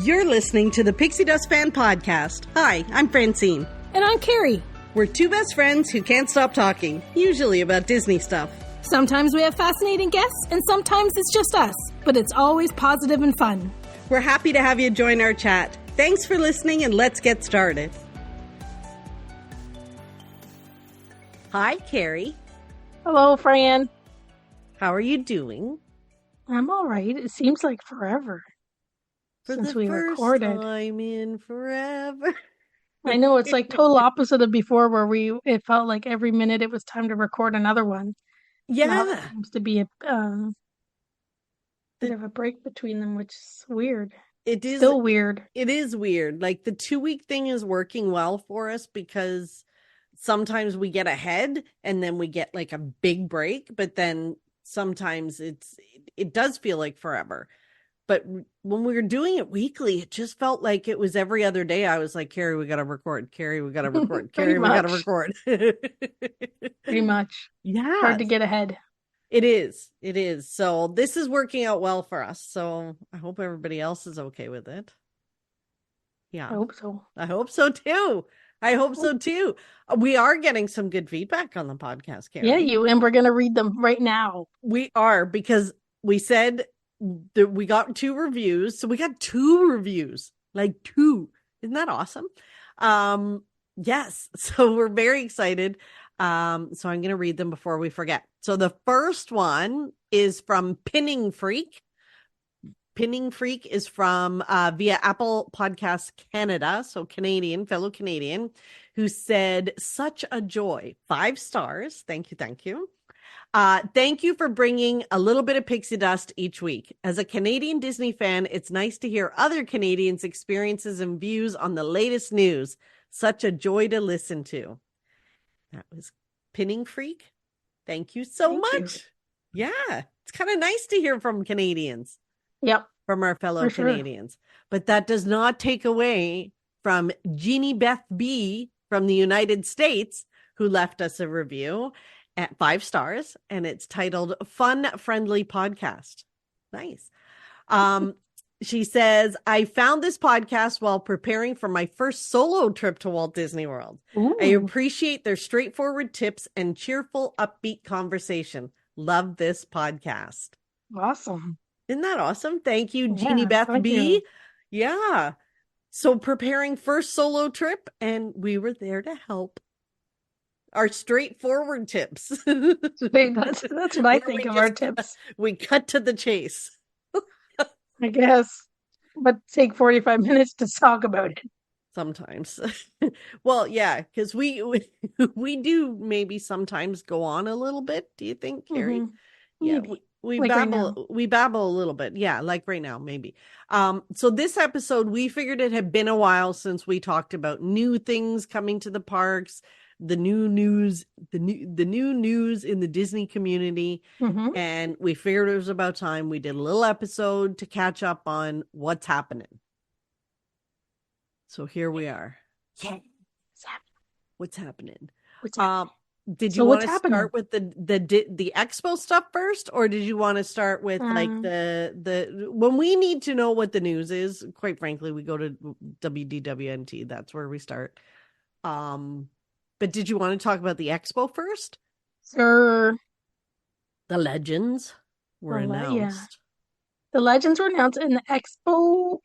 You're listening to the Pixie Dust Fan Podcast. Hi, I'm Francine. And I'm Carrie. We're two best friends who can't stop talking, usually about Disney stuff. Sometimes we have fascinating guests, and sometimes it's just us, but it's always positive and fun. We're happy to have you join our chat. Thanks for listening, and let's get started. Hi, Carrie. Hello, Fran. How are you doing? I'm all right. It seems like forever since we recorded. For the first time in forever. I know, it's like total opposite of before where it felt like every minute it was time to record another one. Yeah. Now there seems to be a bit of a break between them, which is weird. It is still weird. It is weird. Like the 2-week thing is working well for us because sometimes we get ahead and then we get like a big break, but then sometimes it does feel like forever. But when we were doing it weekly, it just felt like it was every other day. I was like, Carrie, we got to record. Carrie, we got to record. Carrie, we got to record. Pretty much. Yeah. Hard to get ahead. It is. It is. So this is working out well for us. So I hope everybody else is okay with it. Yeah. I hope so. I hope so too. I hope so too. We are getting some good feedback on the podcast, Carrie. Yeah, and we're going to read them right now. We are, because we said that we got 2 reviews. So we got 2 reviews, like 2. Isn't that awesome? Yes. So we're very excited. So I'm going to read them before we forget. So the first one is from Pinning Freak. Pinning Freak is from via Apple Podcasts Canada, so fellow Canadian, who said, such a joy, 5 stars. Thank you. Thank you. Thank you for bringing a little bit of pixie dust each week. As a Canadian Disney fan, it's nice to hear other Canadians' experiences and views on the latest news. Such a joy to listen to. That was Pinning Freak. Thank you so much. Yeah, it's kind of nice to hear from Canadians. Yep. From our fellow Canadians. Sure. But that does not take away from Jeannie Beth B from the United States, who left us a review at 5 stars, and it's titled Fun Friendly Podcast. Nice. She says, I found this podcast while preparing for my first solo trip to Walt Disney World. Ooh. I appreciate their straightforward tips and cheerful, upbeat conversation. Love this podcast. Awesome. Isn't that awesome? Thank you, Jeannie Beth B. You. Yeah. So preparing first solo trip, and we were there to help. Our straightforward tips. That's what I think of our tips. We cut to the chase. I guess. But take 45 minutes to talk about it. Sometimes. Well, yeah, because we do maybe sometimes go on a little bit. Do you think, Carrie? Mm-hmm. Yeah. We like babble a little bit. Yeah, like right now, maybe. So this episode, we figured it had been a while since we talked about new things coming to the parks, the new news in the Disney community. Mm-hmm. And we figured it was about time we did a little episode to catch up on what's happening. So here we are. Yeah. What's happening? Did you want to start with the expo stuff first, or did you want to start with like the when we need to know what the news is? Quite frankly, we go to WDW. That's where we start. But did you want to talk about the expo first? Sure. The legends were announced. Yeah. The legends were announced, and the expo.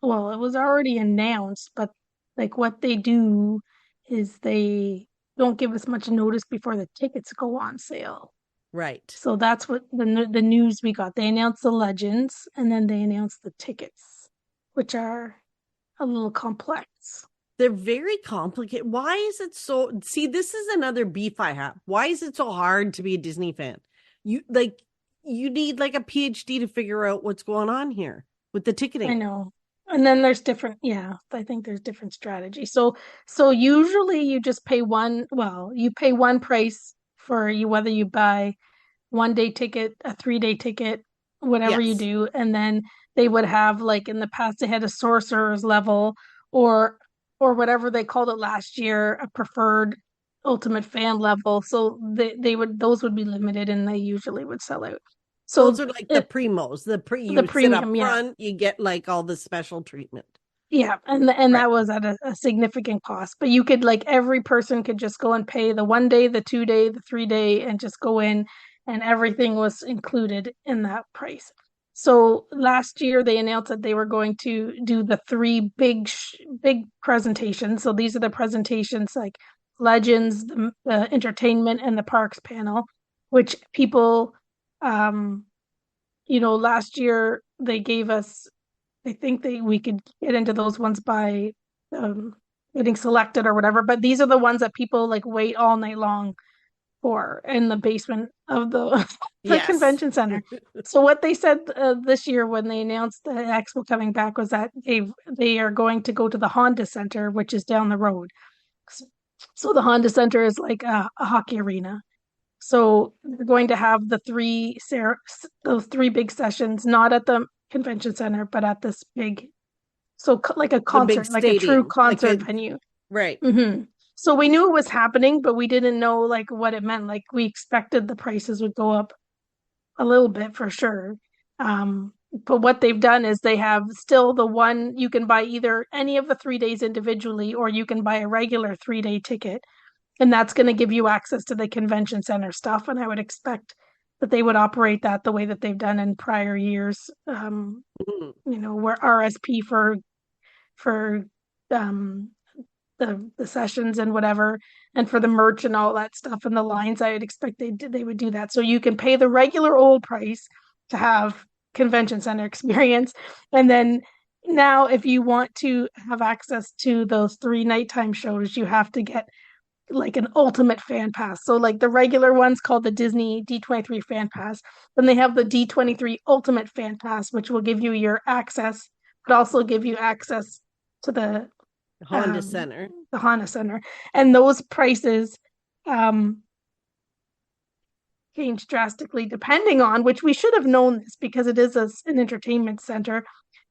Well, it was already announced, but like what they do is they don't give us much notice before the tickets go on sale. Right. So that's what the news we got. They announced the legends, and then they announced the tickets, which are a little complex. They're very complicated. Why is it so? See, this is another beef I have. Why is it so hard to be a Disney fan? You need like a PhD to figure out what's going on here with the ticketing. I know. And then there's different, I think there's different strategies. So usually you just pay you pay one price for whether you buy 1-day ticket, a 3-day ticket, whatever you do. And then they would have, like in the past, they had a sorcerer's level or whatever they called it last year, a preferred ultimate fan level. So those would be limited, and they usually would sell out. Those So are like the primos. the You sit up premium, yeah. front, you get like all the special treatment. Yeah, and Right. that was at a significant cost. But you could like every person could just go and pay the 1 day, the 2 day, the 3 day, and just go in, and everything was included in that price. So last year they announced that they were going to do the three big presentations. So these are the presentations like Legends, the entertainment, and the parks panel, which people, um, last year they gave us, I think we could get into those ones by um, getting selected or whatever, but these are the ones that people like wait all night long for in the basement of the the Yes. convention center. So what they said this year when they announced the expo coming back was that they are going to go to the Honda Center, which is down the road. So the Honda Center is like a hockey arena. So they're going to have those three big sessions, not at the convention center, but at this big, so like a The big concert, like a true stadium. Like concert a venue. right. hmm So we knew it was happening, but we didn't know like what it meant. Like we expected the prices would go up a little bit for sure. But what they've done is they have still the one you can buy either any of the 3 days individually, or you can buy a regular 3 day ticket, and that's going to give you access to the convention center stuff. And I would expect that they would operate that the way that they've done in prior years. Mhm. Where RSP for um the sessions and whatever, and for the merch and all that stuff and the lines, I would expect they would do that. So you can pay the regular old price to have convention center experience, and then now if you want to have access to those three nighttime shows, you have to get like an ultimate fan pass. So like the regular one's called the Disney D23 fan pass. Then they have the D23 ultimate fan pass, which will give you your access, but also give you access to Honda Center. the Honda Center. And those prices um change drastically depending on, which we should have known this because it is an entertainment center,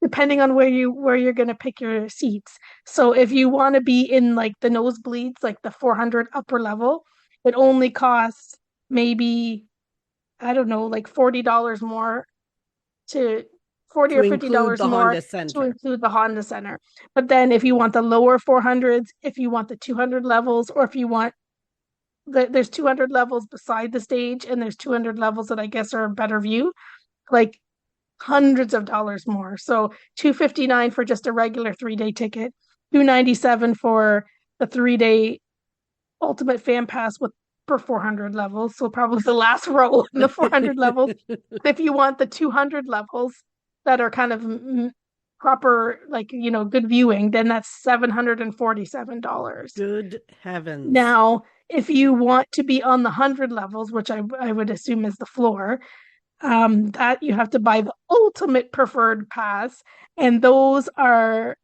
depending on where you're going to pick your seats. So if you want to be in like the nosebleeds, like the 400 upper level, it only costs maybe, I don't know, like $40 more to 40 To or fifty include dollars the more Honda to Center. include the Honda Center. But then if you want the lower 400s, if you want the 200 levels, or if you want there's 200 levels beside the stage, and there's 200 levels that I guess are a better view, like hundreds of dollars more. So 259 for just a regular 3 day ticket, 297 for the 3 day ultimate fan pass with for 400 levels. So probably the last row in the 400 levels. But if you want the 200 levels that are kind of proper, like, good viewing, then that's $747. Good heavens. Now, if you want to be on the 100 levels, which I would assume is the floor, that you have to buy the ultimate preferred pass, and those are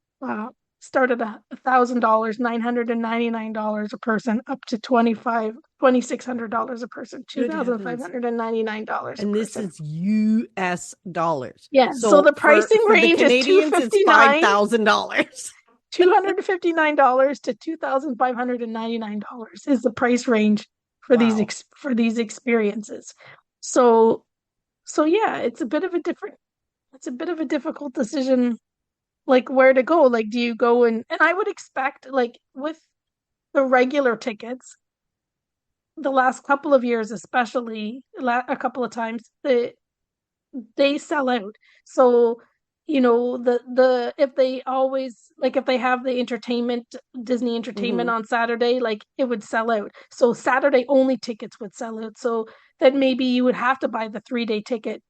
start at $1,000, $999 a person, up to $2,600 a person, Good heavens. $2,599 a And this person. is US dollars. Yeah, so So the pricing for the range is Canadians, it's $5,000. $259 to $2,599 is the price range for Wow. these experiences. So yeah, it's a bit of a difficult decision, like where to go. Like, do you go and I would expect, like with the regular tickets, the last couple of years, especially a couple of times, they sell out. So, if they always, like if they have the Disney entertainment Hmm. on Saturday, like it would sell out. So Saturday only tickets would sell out. So then maybe you would have to buy the 3 day ticket.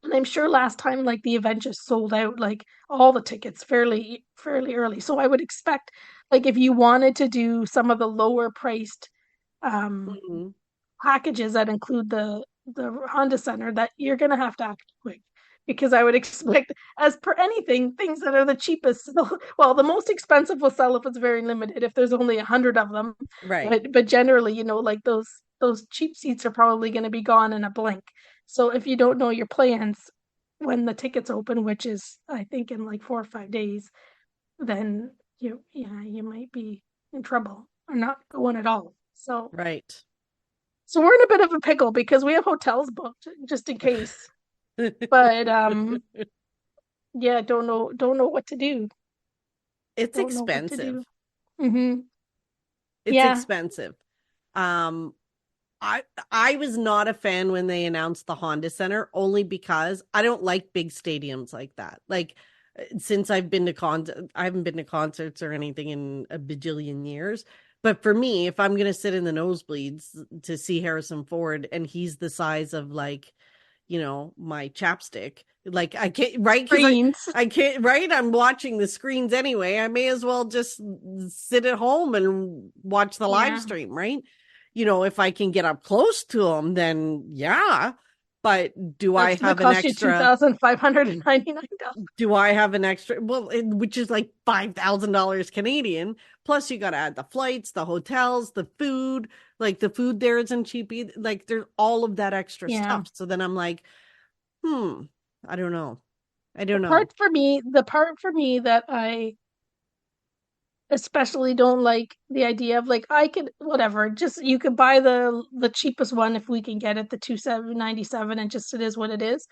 And I'm sure last time, like the event just sold out, like all the tickets fairly early. So I would expect, like if you wanted to do some of the lower priced um Hmm. packages that include the Honda Center, that you're gonna have to act quick, because I would expect, as per anything, things that are the cheapest, well, the most expensive will sell if it's very limited, if there's only 100 of them. Right. But generally, like those cheap seats are probably going to be gone in a blink. So if you don't know your plans when the tickets open, which is I think in like 4 or 5 days, then you might be in trouble or not going at all. So Right. we're in a bit of a pickle because we have hotels booked just in case. But yeah, don't know what to do. It's Don't know what to expensive. do. Mm-hmm. It's Yeah. expensive. Um, I I was not a fan when they announced the Honda Center only because I don't like big stadiums like that. Like since I've been to I haven't been to concerts or anything in a bajillion years. But for me, if I'm going to sit in the nosebleeds to see Harrison Ford and he's the size of like, my chapstick, like I can't, right? Because Greens. I can't, right? I'm watching the screens anyway. I may as well just sit at home and watch the live Yeah. stream, right? If I can get up close to them, then yeah. But do I That's gonna have an cost you two extra? thousand $599. Do I have an extra? Well, which is like $5,000 Canadian. Plus, you got to add the flights, the hotels, the food. Like the food there isn't cheap either. Like there's all of that extra Yeah. stuff. So then I'm like, hmm, I don't know. I The don't know. part for me, the part for me that I especially don't like the idea of like I could whatever, just you could buy the cheapest one if we can get it, the 2797, and just it is what it is.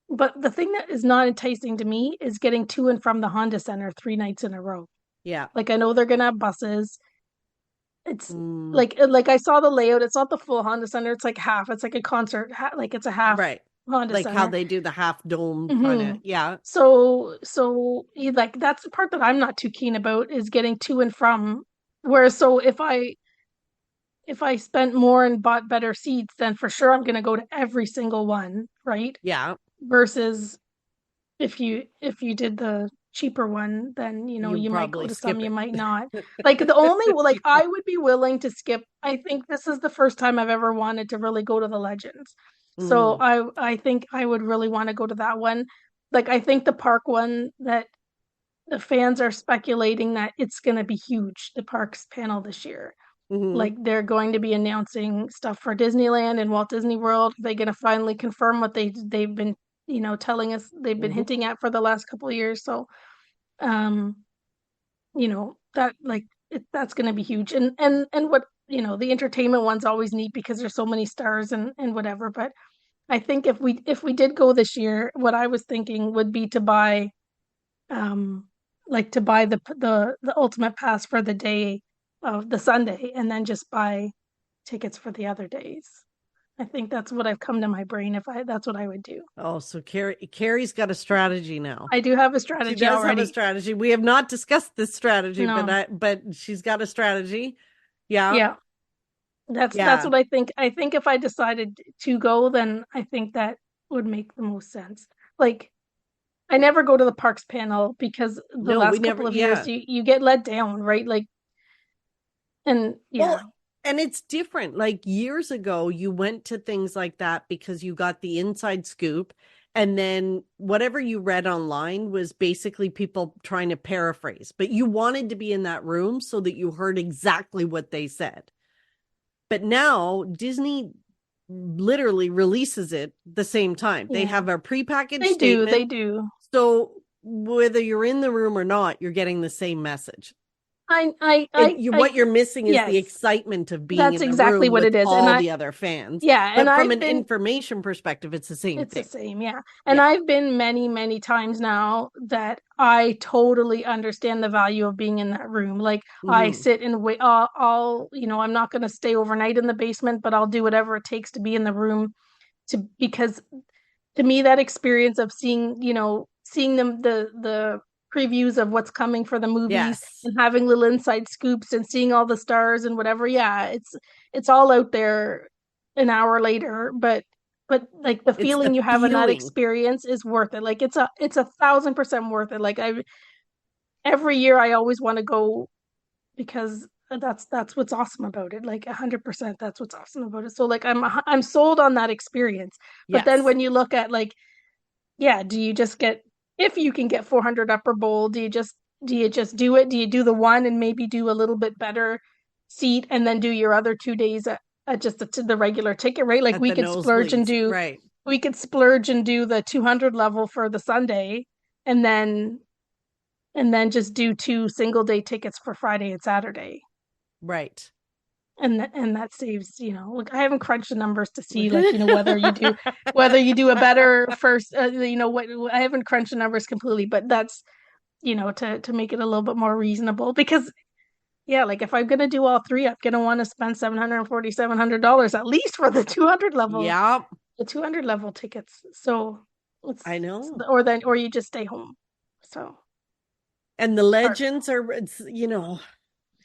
But the thing that is not enticing to me is getting to and from the Honda Center 3 nights in a row. Yeah. Like I know they're gonna have buses. It's Mm, like I saw the layout. It's not the full Honda Center. It's like half. It's like a concert. Like it's a half right. Honda Like how Center. they do the half dome kind of. Hmm. Yeah. Like that's the part that I'm not too keen about is getting to and from. Whereas so if I spent more and bought better seats, then for sure I'm gonna go to every single one, right? Yeah. Versus if you did the cheaper one, then You you might go probably to some, skip you it. might not. Like the only like I would be willing to skip. I think this is the first time I've ever wanted to really go to the Legends. So Mm, I think I would really want to go to that one. Like I think the park one that the fans are speculating that it's going to be huge, the parks panel this year. hmm. Like they're going to be announcing stuff for Disneyland and Walt Disney World. They're going to finally confirm what they've been, telling us they've been Hmm. hinting at for the last couple of years. So, um, that like that's going to be huge. And what, the entertainment one's always neat because there's so many stars and whatever. But I think if we did go this year, what I was thinking would be to buy um to buy the ultimate pass for the day of the Sunday and then just buy tickets for the other days. I think that's what I've come to my brain if I that's what I would do. Oh, so Carrie's got a strategy now. I do have a She strategy does have a already. strategy. We have not discussed this strategy, but No. she's got a strategy. Yeah. Yeah. That's Yeah. what I think. I think if I decided to go, then I think that would make the most sense. Like I never go to the parks panel because the No, we last never, couple of years yeah. you get let down, right? Like and Well, yeah. and it's different. Like years ago, you went to things like that because you got the inside scoop. And then whatever you read online was basically people trying to paraphrase, but you wanted to be in that room so that you heard exactly what they said. But now Disney literally releases it the same time. They Yeah. have a prepackaged They do. They statement. do. So whether you're in the room or not, you're getting the same message. What you're missing is the Yes, excitement of being that's in the exactly room what with it is. all the other fans. Yeah, and But from I've an been, information perspective, it's the same it's the thing. same. Yeah. And Yeah. I've been many, many times now that I totally understand the value of being in that room. Like I Hmm. sit and wait, I'm not going to stay overnight in the basement, but I'll do whatever it takes to be in the room because to me that experience of seeing them the previews of what's coming for the movies Yes. and having little inside scoops and seeing all the stars and whatever, yeah, it's all out there an hour later, but like the It's feeling the you have in that feeling. experience is worth it. Like it's 1,000% worth it. Like I every year I always want to go because that's what's awesome about it. Like 100%, that's what's awesome about it. So like I'm sold on that experience. But then Yes. when you look at like, yeah, do you just get if you can get 400 upper bowl, do you just do it? Do you do the one and maybe do a little bit better seat and then do your other 2 days at just the regular ticket, right? Like At the nosebleeds. Right. we could splurge and do the 200 level for the Sunday and then just do two single day tickets for Friday and Saturday. Right. and that saves, like I haven't crunched the numbers to see like, whether you do a better first, what I haven't crunched the numbers completely, but that's, to make it a little bit more reasonable because yeah, like if I'm gonna do all three, I'm gonna want to spend $747 at least for Yeah, the 200 level tickets. So I know. or you just stay home. So And the or, legends are, and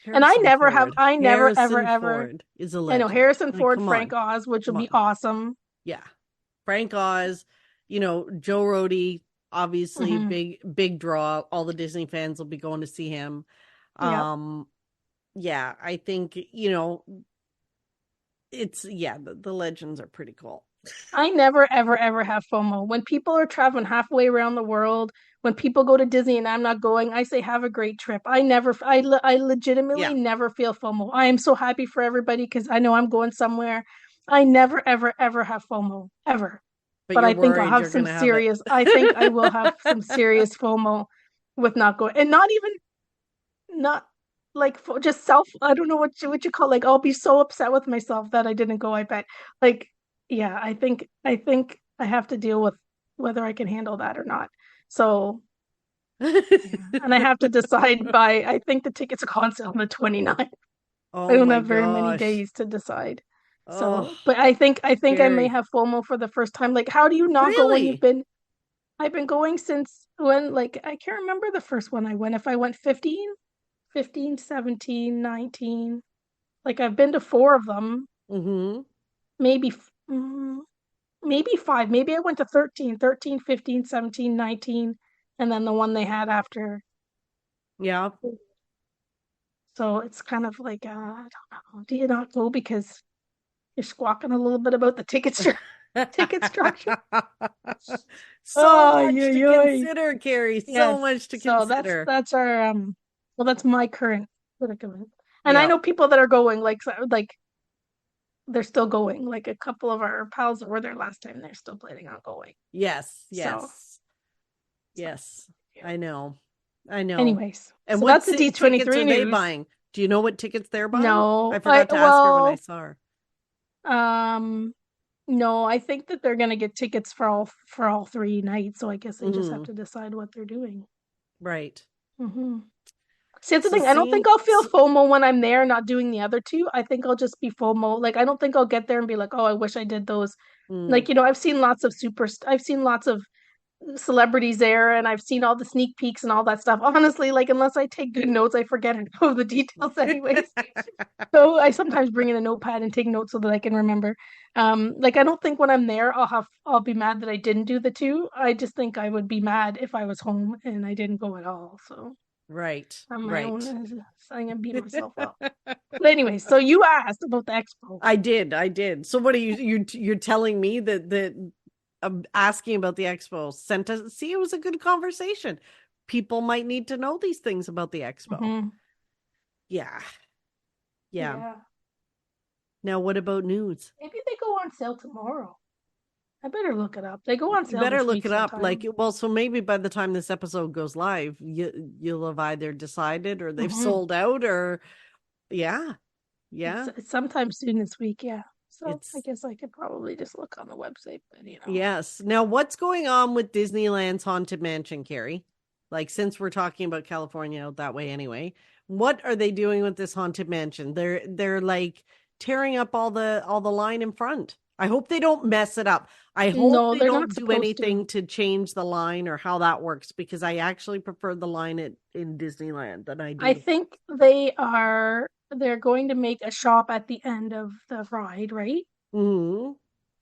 Harrison Ford. I never ever Harrison ever Ford is a I know legend. Harrison Like, Ford, come Frank on, Oz, which will come be on. awesome. Yeah. Frank Oz, Joe Rohde, obviously Hmm. big draw. All the Disney fans will be going to see him. Yeah. Um, yeah, I think, the legends are pretty cool. I never, ever, ever have FOMO. When people are traveling halfway around the world, when people go to Disney and I'm not going, I say, have a great trip. I Yeah, legitimately never feel FOMO. I am so happy for everybody because I know I'm going somewhere. I never, ever, ever have FOMO, ever. but But you're worried you're gonna have it. I think I will have some serious FOMO with not going and not even, not like just I don't know what you call, like I'll be so upset with myself that I didn't go, I bet. Like yeah, I think I have to deal with whether I can handle that or not. So yeah, and I have to decide by, I think the tickets are on sale on the 29th. I Oh don't my have very many gosh. days to decide. Oh, So, but I think I may scary. have FOMO for the first time. Like how do you not go when Really? I've been going since when, like I can't remember the first one I went, if I went 15, 17, 19. Like I've been to four of them, Mm-hmm. maybe maybe five. Maybe I went to 13, 13, 15, 17, 19, and then the one they had after. Yeah. So it's kind of like I don't know. Do you not go because you're squawking a little bit about the ticket structure? So Oh, much yeah, to yeah. consider, Carrie. So Yes. much to So consider. that's our well, that's my current predicament. And I Yeah. know people that are going, like they're still going. Like a couple of our pals that were there last time, they're still planning on going. Yes. So, Yes. so Yes. I know. I know. anyways, And so what that's the tickets D23 are they news. buying? Do you know what tickets they're buying? I No, forgot to ask her when I saw her. um no, I think that they're gonna get tickets for all three nights. So I guess they just have Hmm. to decide what they're doing. Right. Hmm. See, that's the So thing. I don't think seeing, I'll feel FOMO when I'm there not doing the other two. I think I'll just be FOMO. Like I don't think I'll get there and be like, oh, I wish I did those. mm. Like, I've seen lots of celebrities there and I've seen all the sneak peeks and all that stuff. Honestly, like unless I take good notes, I forget all the details anyways. So I sometimes bring in a notepad and take notes so that I can remember. Like I don't think when I'm there I'll be mad that I didn't do the two. I just think I would be mad if I was home and I didn't go at all. So Right. on my own, Right. I'm gonna beat myself up. But anyway, so you asked about the expo. I did. I did. So what are you're telling me that asking about the expo sent us, see, it was a good conversation. People might need to know these things about the expo. Hmm. Yeah. Yeah. Yeah. Now what about news? Maybe they go on sale tomorrow. I better look it up. They go on You sale better this look week it up. Like, sometime. well, so maybe by the time this episode goes live, you'll have either decided or they've Hmm. sold out or yeah. Yeah. It's sometime soon this week, yeah. So I It's guess I could probably just look on the website, but yes. Now what's going on with Disneyland's Haunted Mansion, Carrie? Like since we're talking about California out that way anyway, what are they doing with this Haunted Mansion? They're like tearing up all the line in front. I hope they don't mess it up. I hope no, they they're not don't do supposed to. anything to change the line or how that works because I actually prefer the line in Disneyland than I I do. think they're going to make a shop at the end of the ride, right? Hmm.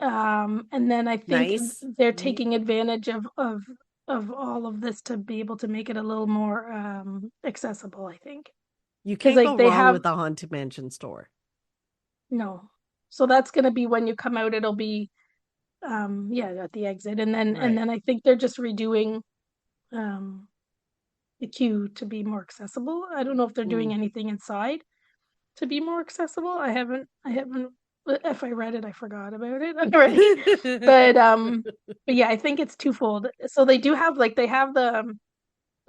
And then I think Nice. they're taking advantage of all of this to be able to make it a little more accessible, I think. You Because can't go like they wrong have with a Haunted Mansion store. no. So that's gonna be when you come out, it'll be yeah, at the exit. And Right. then I think they're just redoing um the queue to be more accessible. I don't know if they're Mm. doing anything inside to be more accessible. I haven't if I read it, I forgot about it already. But but yeah, I think it's twofold. So they do have like they have the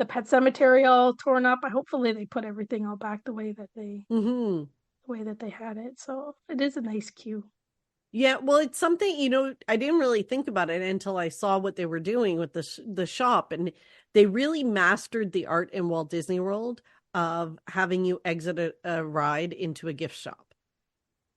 pet cemetery all torn up. Hopefully they put everything all back the way that they Hmm. the way that they had it. So it is a nice queue. Yeah, well, it's something, I didn't really think about it until I saw what they were doing with the shop, and they really mastered the art in Walt Disney World of having you exit a ride into a gift shop.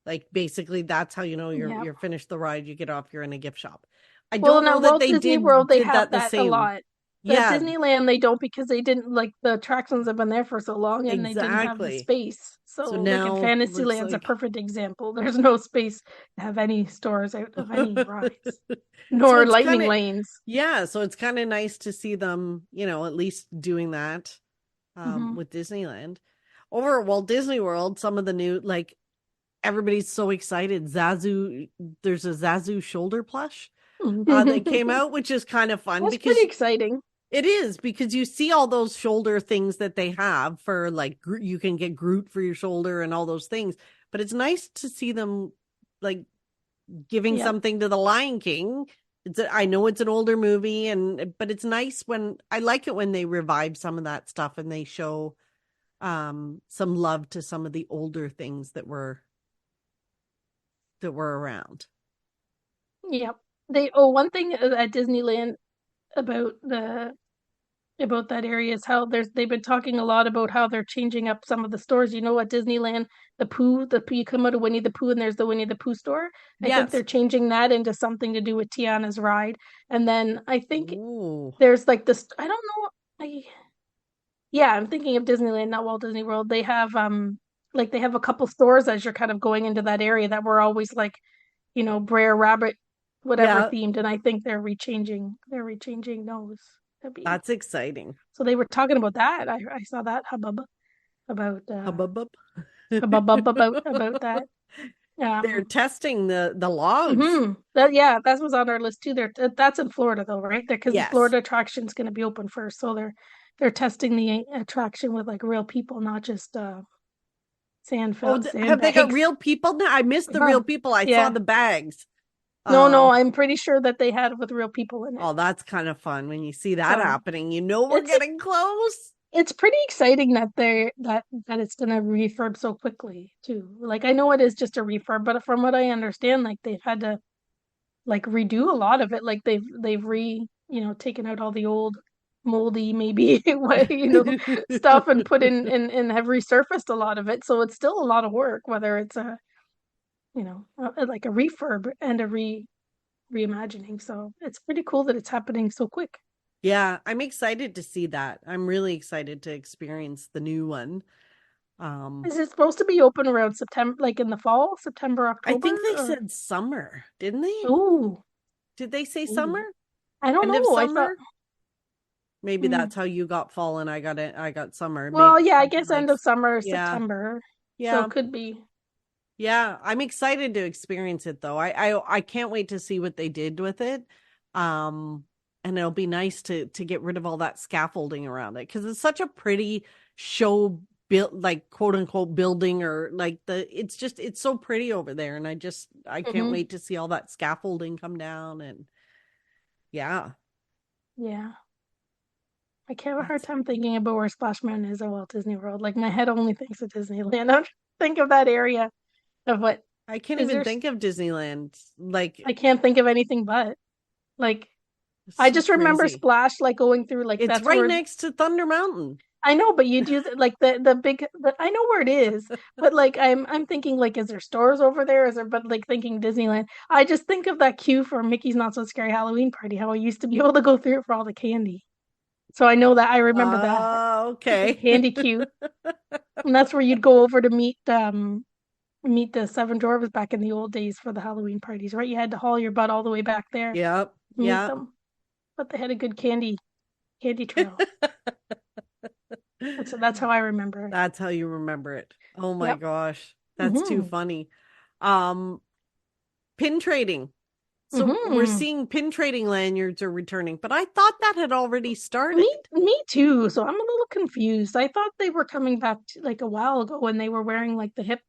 Like basically that's how Yeah. you're finished the ride, you get off, you're in a gift shop. I Well, don't now know that Walt they Disney World, they did have that the that a same. lot. At Yeah, Disneyland, they don't because they didn't like the attractions have been there for so long and they didn't have the exactly. space. So So, like at now looks Fantasyland's a like perfect example. There's no space to have any stores out of any rides, so nor it's kind lightning of lanes. yeah, so it's kind of nice to see them, at least doing that Hmm. with Disneyland. Over at Walt Disney World, some of the new, like, everybody's so excited. Zazu, there's a Zazu shoulder plush that came out, which is kind of fun That's pretty because exciting. it is, because you see all those shoulder things that they have for, like, you can get Groot for your shoulder and all those things. But it's nice to see them, like, giving Yep. something to the Lion King. I know it's an older movie, but it's nice when I like it when they revive some of that stuff and they show some love to some of the older things that were around. Yep. One thing at Disneyland about the about that area is how they've been talking a lot about how they're changing up some of the stores. You know, at Disneyland, the Pooh, you come out of Winnie the Pooh and there's the Winnie the Pooh store. I think they're Yes. changing that into something to do with Tiana's ride. And then I think Ooh. there's like this, I don't know, yeah, I'm thinking of Disneyland, not Walt Disney World. They have like they have a couple stores as you're kind of going into that area that were always like, Brer Rabbit, whatever Yeah, themed, and I think they're rechanging those. That'd be that's exciting. so they were talking about that. I saw that hubbub about Hubbub. hubbub about that. They're Um, testing the logs. that yeah, that was on our list too. That's in Florida though, right? Because the Yes. Florida attraction's going to be open first, so they're testing the attraction with like real people, not just Oh, have they got sandbags. real people now? I missed the real Huh. people. I saw Yeah. the bags. No, Um, I'm pretty sure that they had with real people in it. oh, that's kind of fun when you see that So happening. We're it's getting close. it's pretty exciting that it's gonna refurb so quickly too. Like I know it is just a refurb, but from what I understand, like they've had to like redo a lot of it. Like they've taken out all the old moldy maybe stuff and put in and have resurfaced a lot of it. So it's still a lot of work, whether it's like a refurb and a reimagining. So it's pretty cool that it's happening so quick. Yeah, I'm excited to see that. I'm really excited to experience the new one. Um, Is it supposed to be open around September, like in the fall, September, I October, think they or? said summer, didn't they? Ooh, Did they say summer? maybe. I don't End of know. I thought, summer? Maybe hmm. that's how you got fall and I got summer. Well, Maybe yeah, I something guess like end of summer, yeah. September. So Yeah. it could be. Yeah, I'm excited to experience it though. I can't wait to see what they did with it. Um and it'll be nice to get rid of all that scaffolding around it because it's such a pretty show built, like, quote unquote building, or like it's so pretty over there, and I can't Hmm. wait to see all that scaffolding come down. And yeah, Yeah. I can't have a hard that's time thinking about where Splash Mountain is at Walt Disney World. Like my head only thinks of Disneyland. I don't think of that area of what I can't is even there. think of Disneyland. Like, I can't think of anything but like it's I so just remember crazy. Splash like going through like It's that's right where next to Thunder Mountain. I know, but you do like the big. But I know where it is. But like I'm thinking like, is there stores over there? Is there? But like thinking Disneyland, I just think of that queue for Mickey's Not So Scary Halloween Party. How I used to be able to go through it for all the candy. So I know that I remember that the Okay. candy queue, and that's where you'd go over to meet the Seven Dwarfs back in the old days for the Halloween parties, right? You had to haul your butt all the way back there Yep. to meet Yeah. them, but they had a good candy trail. And so that's how I remember it. That's how you remember it. Oh my Yep. gosh. That's too Hmm. funny. Um, Pin trading. So we're Hmm. seeing pin trading lanyards are returning, but I thought that had already started. Me too. So I'm a little confused. I thought they were coming back like a while ago when they were wearing like The the hip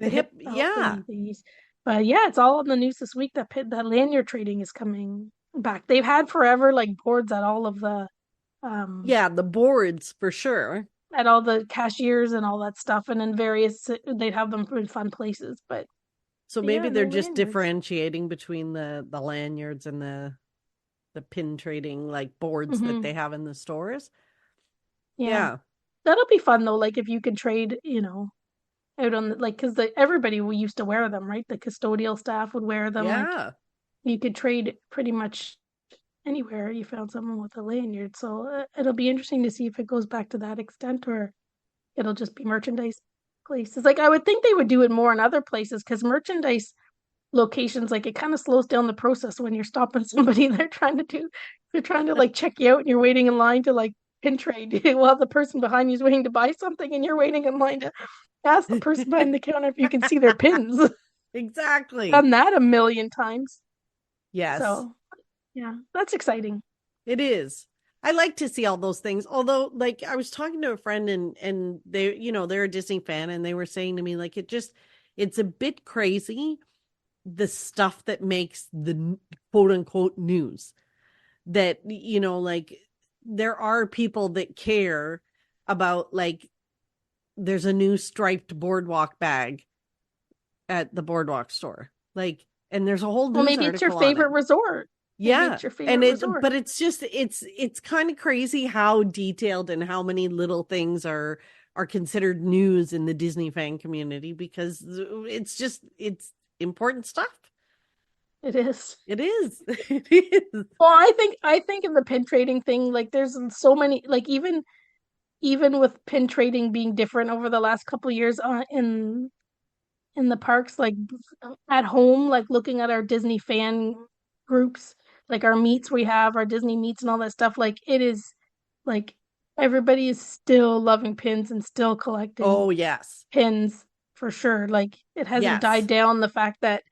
hip, belt yeah. thingies. But yeah, it's all in the news this week that that lanyard trading is coming back. They've had forever like boards at all of the um Yeah, the boards for sure. at all the cashiers and all that stuff, and in various they'd have them in fun places. So But yeah, maybe they're no just lanyards. differentiating between the lanyards and the pin trading like boards that Hmm. they have in the stores. Yeah, Yeah. that'll be fun though. Like if you can trade, out on the, like because everybody we used to wear them, right? The custodial staff would wear them. Like Yeah. you could trade pretty much anywhere you found someone with a lanyard. So it'll be interesting to see if it goes back to that extent or it'll just be merchandise places. Like I would think they would do it more in other places because merchandise locations, like it kind of slows down the process when you're stopping somebody. They're trying to like check you out and you're waiting in line to like pin trade while the person behind you is waiting to buy something and you're waiting in line to ask the person behind the counter if you can see their pins. Exactly. Done that a million times. Yes, So yeah, that's exciting. it is. I like to see all those things. Although, like, I was talking to a friend and they, they're a Disney fan and they were saying to me, like, it's a bit crazy the stuff that makes the quote unquote news. That, like, there are people that care about, like, there's a new striped boardwalk bag at the boardwalk store. Like, and there's a whole Well, news maybe it's your article on favorite it. resort. Maybe Yeah. it's your And favorite it, resort. but it's just, it's kind of crazy how detailed and how many little things are considered news in the Disney fan community because it's important stuff. It is. It is. It is. Well, I think in the pin trading thing, like there's so many, like even with pin trading being different over the last couple of years in the parks, like at home, like looking at our Disney fan groups, like our meets we have, our Disney meets and all that stuff, like it is like everybody is still loving pins and still collecting Oh, yes. pins for sure. Like it hasn't died Yes. down the fact that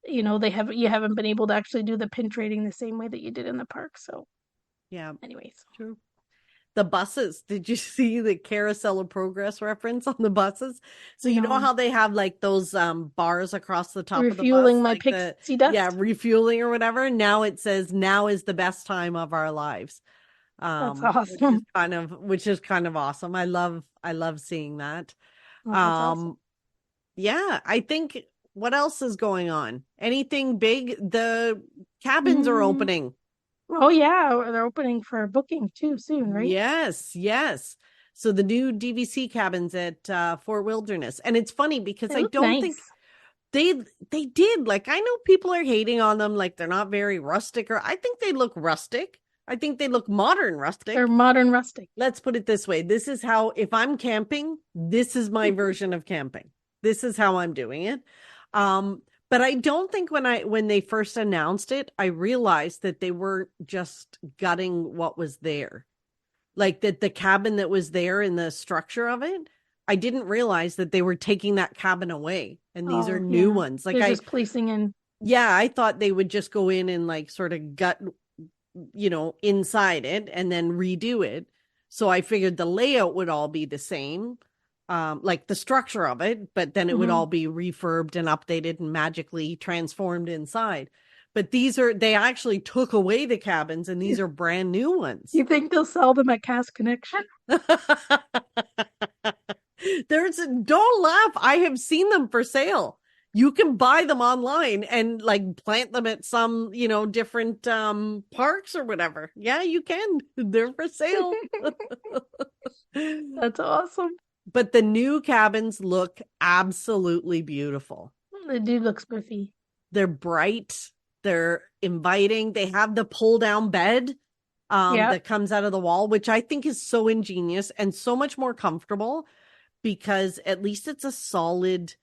you haven't been able to actually do the pin trading the same way that you did in the park. So Yeah. anyways. True. The buses. Did you see the Carousel of Progress reference on the buses? So you know No. how they have like those bars across the top of the Refueling bus, my like pixie yeah, dust. refueling or whatever. Now it says now is the best time of our lives. That's Which is awesome. kind of awesome. I love seeing that. Oh, that's awesome. Um, yeah, I think what else is going on? Anything big? The cabins are Mm. opening. Oh yeah, they're opening for booking too soon, right? Yes, yes. So the new DVC cabins at Fort Wilderness. And it's funny because They I look don't think nice. they did. Like I know people are hating on them like they're not very rustic or I think they look rustic. I think they look modern They're rustic. modern rustic. Let's put it this way. This is how if I'm camping, this is my version of camping. This is how I'm doing it. But I don't think when they first announced it, I realized that they weren't just gutting what was there like that the cabin that was there in the structure of it. I didn't realize that they were taking that cabin away and these are Oh new yeah. ones. Like They're I just placing in. yeah, I thought they would just go in and like sort of gut, inside it and then redo it. So I figured the layout would all be the same. Like the structure of it, but then it would Mhm. all be refurbed and updated and magically transformed inside. But they actually took away the cabins and these You, are brand new ones. you think they'll sell them at Cast Connection? Don't laugh. I have seen them for sale. You can buy them online and like plant them at some, different parks or whatever. Yeah, you can. They're for sale. That's awesome. But the new cabins look absolutely beautiful. They do look spiffy. They're bright, they're inviting. They have the pull down bed Yeah. that comes out of the wall, which I think is so ingenious and so much more comfortable because at least it's a solid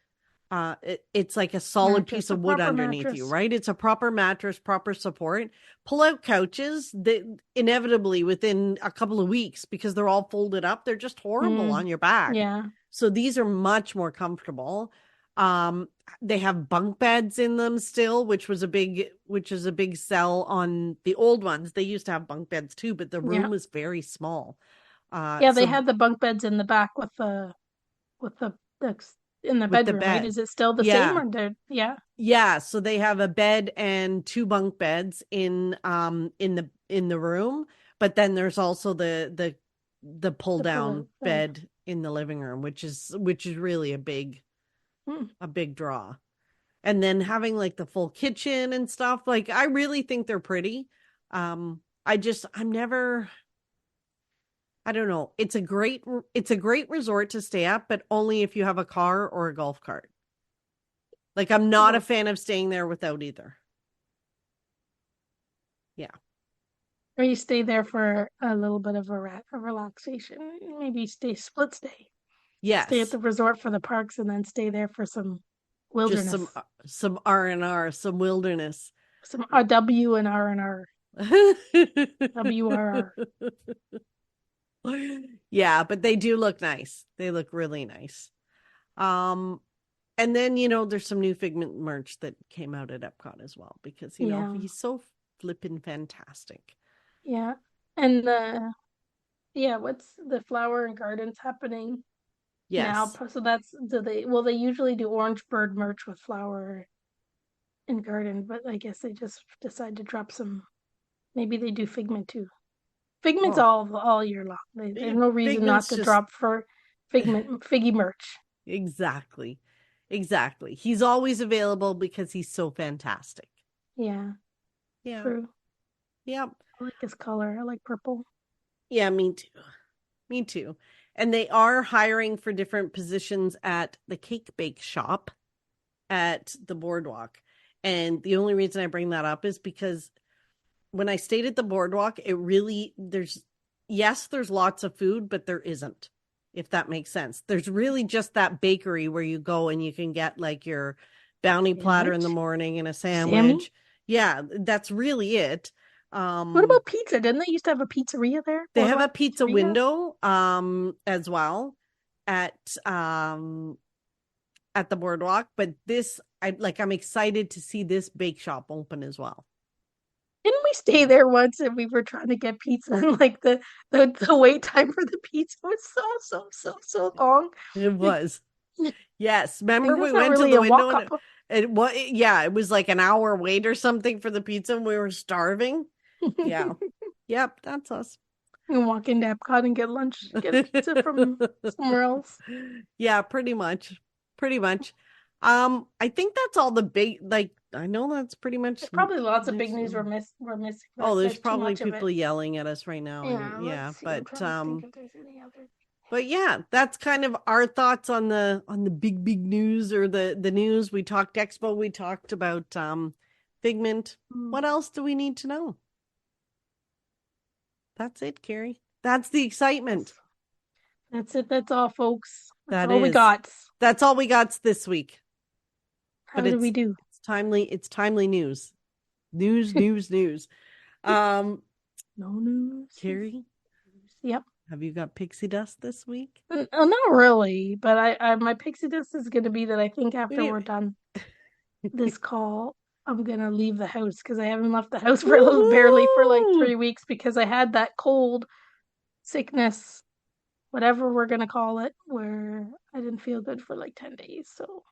it's like a solid piece Mattress, a of wood proper underneath you, mattress. right? It's a proper mattress, proper support. Pull out couches that inevitably within a couple of weeks because they're all folded up, they're just horrible Mm, on your back. yeah. So these are much more comfortable. Um they have bunk beds in them still, which is a big sell on the old ones. They used to have bunk beds too, but the Yeah. room was very small. Yeah, they So had the bunk beds in the back with the in the with the bedroom, right? bed. Is it still the same Yeah. or yeah. Yeah, so they have a bed and two bunk beds in the room, but then there's also the pull The down pull bed. bed in the living room, which is really a big draw. And then having like the full kitchen and stuff, like I really think they're pretty. I'm never, I don't know. It's a great resort to stay at, but only if you have a car or a golf cart. Like I'm not a fan of staying there without either. Yeah. Or you stay there for a little bit of a relaxation. Maybe split stay. Stay at Yes. the resort for the parks and then stay there for some Just wilderness. some R&R, some wilderness. Some W and R and R. WRR. Yeah, but they do look nice. They look really nice. And then, there's some new Figment merch that came out at Epcot as well because, Yeah. he's so flippin' fantastic. Yeah. And what's the flower and gardens happening now? Yes. So they usually do Orange Bird merch with flower and garden, but I guess they just decide to drop some. Maybe they do Figment too. Figment's Oh, all year long. There's no reason not Figment's to just drop for Figgy merch. exactly. Exactly. He's always available because he's so fantastic. Yeah. Yeah. True. Yep. I like his color. I like purple. Yeah, me too. Me too. And they are hiring for different positions at the cake bake shop at the boardwalk. And the only reason I bring that up is because when I stayed at the boardwalk, there's lots of food, but there isn't, if that makes sense. There's really just that bakery where you go and you can get like your bounty platter in the morning and a sandwich. Sammy? Yeah, that's really it. What about pizza? Didn't they used to have a pizzeria there? They have a pizza window as well at the boardwalk, but I'm excited to see this bake shop open as well. Didn't we stay there once and we were trying to get pizza and like the wait time for the pizza was so long. It was. Yes. Remember we went really to the window and it was like an hour wait or something for the pizza and we were starving. Yeah. Yep, that's us. And walk into Epcot and get pizza from somewhere else. Yeah, pretty much. Pretty much. I think that's all the big, I know that's pretty much. There's probably lots of big news we're missing. Oh, there's probably people yelling at us right now. Yeah, but yeah, that's kind of our thoughts on the big news or the news. We talked Expo, we talked about Figment. What else do we need to know? That's it, Carrie. That's the excitement. That's it. That's all, folks. That's all we got. That's all we got this week. How do we do? It's timely news. News. No news. Carrie? Yep. Have you got pixie dust this week? Not really, but I my pixie dust is going to be that I think after we're done this call, I'm going to leave the house because I haven't left the house for barely for like 3 weeks because I had that cold sickness, whatever we're going to call it, where I didn't feel good for like 10 days. So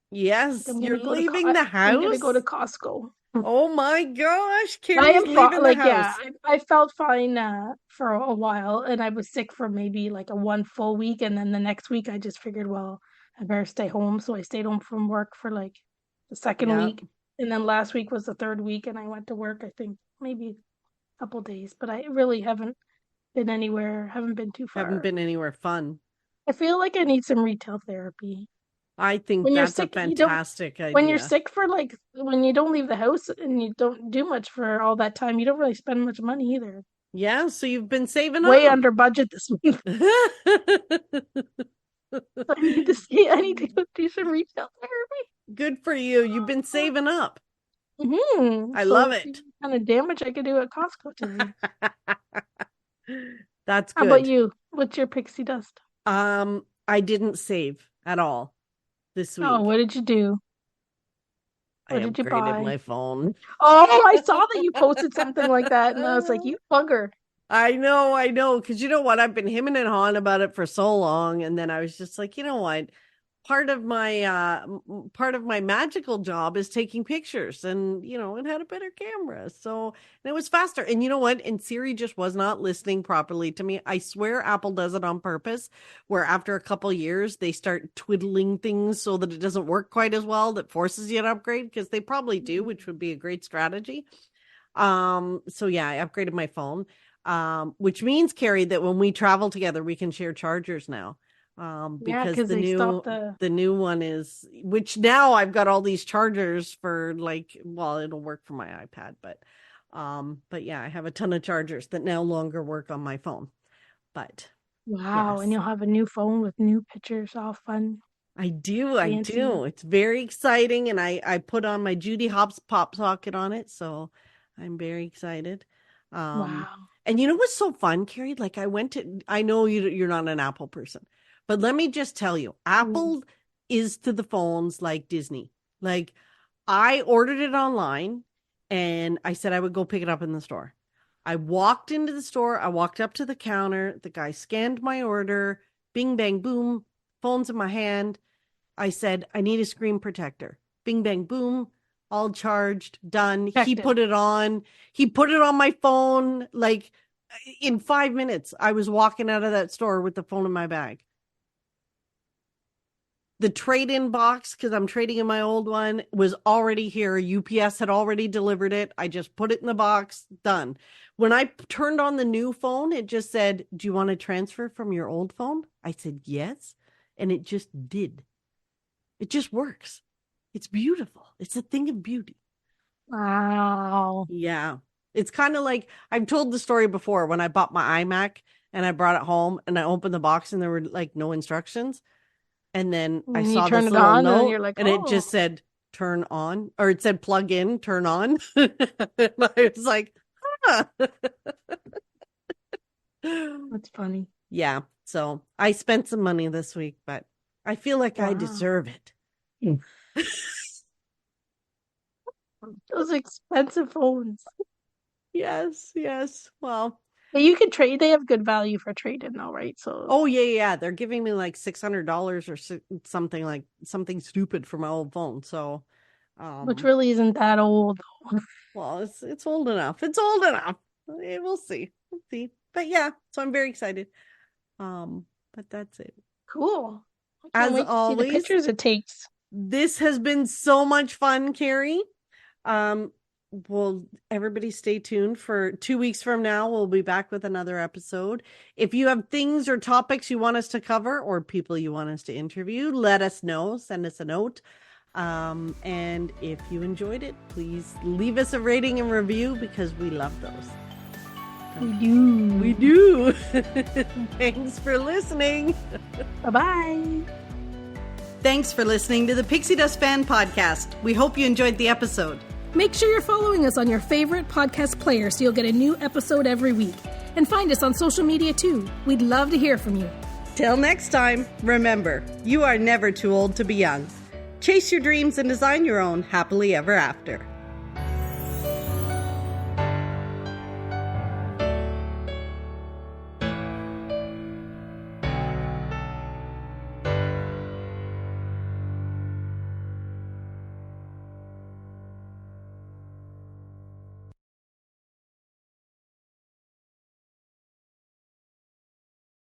yes, you're leaving the house? I'm going to go to Costco. Oh my gosh, Carrie's leaving the house. Yeah, I felt fine for a while, and I was sick for maybe like one full week, and then the next week I just figured, well, I better stay home. So I stayed home from work for like the second week, and then last week was the third week, and I went to work, I think maybe a couple days, but I really haven't been anywhere, haven't been too far. Haven't been anywhere fun. I feel like I need some retail therapy. I think that's a fantastic idea. When you're sick when you don't leave the house and you don't do much for all that time, you don't really spend much money either. Yeah, so you've been saving way under budget this week. I need to go do some retail therapy. Good for you. You've been saving up. Mm-hmm. I love it. Kind of damage I could do at Costco today. That's good. How about you? What's your pixie dust? I didn't save at all this week. Oh, what did you do? What did you buy? My phone. Oh, I saw that you posted something like that, and I was like, you bugger. I know. Because you know what? I've been hemming and hawing about it for so long, and then I was just like, you know what? part of my magical job is taking pictures, and it had a better camera, so and it was faster. And you know what, and Siri just was not listening properly to me. I swear Apple does it on purpose, where after a couple years they start twiddling things so that it doesn't work quite as well, that forces you to upgrade, because they probably do, which would be a great strategy. So yeah, I upgraded my phone, which means, Carrie, that when we travel together we can share chargers now. Because the new one is, which now I've got all these chargers for, like, well, it'll work for my iPad, but yeah, I have a ton of chargers that no longer work on my phone. But Wow, yes, and you'll have a new phone with new pictures, all fun. I do. Fancy. It's very exciting, and I put on my Judy Hopps pop socket on it, so I'm very excited. Wow. And you know what's so fun, Carrie? Like, I know you're not an Apple person, but let me just tell you, Apple is to the phones like Disney. Like, I ordered it online and I said I would go pick it up in the store. I walked into the store. I walked up to the counter. The guy scanned my order. Bing, bang, boom. Phone's in my hand. I said, I need a screen protector. Bing, bang, boom. All charged, done. He put it on. He put it on my phone. Like, in 5 minutes, I was walking out of that store with the phone in my bag. The trade-in box, because I'm trading in my old one, was already here. UPS had already delivered it. I just put it in the box, done. When I turned on the new phone, it just said, do you want to transfer from your old phone? I said, yes. And it just did. It just works. It's beautiful. It's a thing of beauty. Wow. Yeah. It's kind of like, I've told the story before, when I bought my iMac and I brought it home and I opened the box and there were like no instructions. And then I saw this little note, and you're like, it just said turn on, or it said plug in, turn on. And I was like, That's funny. Yeah. So I spent some money this week, but I feel like I deserve it. Those expensive phones. Yes. Well, but you can trade. They have good value for trading though, right? So. Oh yeah. They're giving me like $600 or something stupid for my old phone. So, which really isn't that old. Well, it's old enough. It's old enough. We'll see. But yeah, so I'm very excited. But that's it. Cool. As always, see the pictures it takes. This has been so much fun, Carrie. Well, everybody stay tuned. For 2 weeks from now, we'll be back with another episode. If you have things or topics you want us to cover, or people you want us to interview, let us know. Send us a note. And if you enjoyed it, please leave us a rating and review, because we love those. We do. Thanks for listening. Bye-bye. Thanks for listening to the Pixie Dust Fan Podcast. We hope you enjoyed the episode. Make sure you're following us on your favorite podcast player so you'll get a new episode every week. And find us on social media too. We'd love to hear from you. Till next time, remember, you are never too old to be young. Chase your dreams and design your own happily ever after.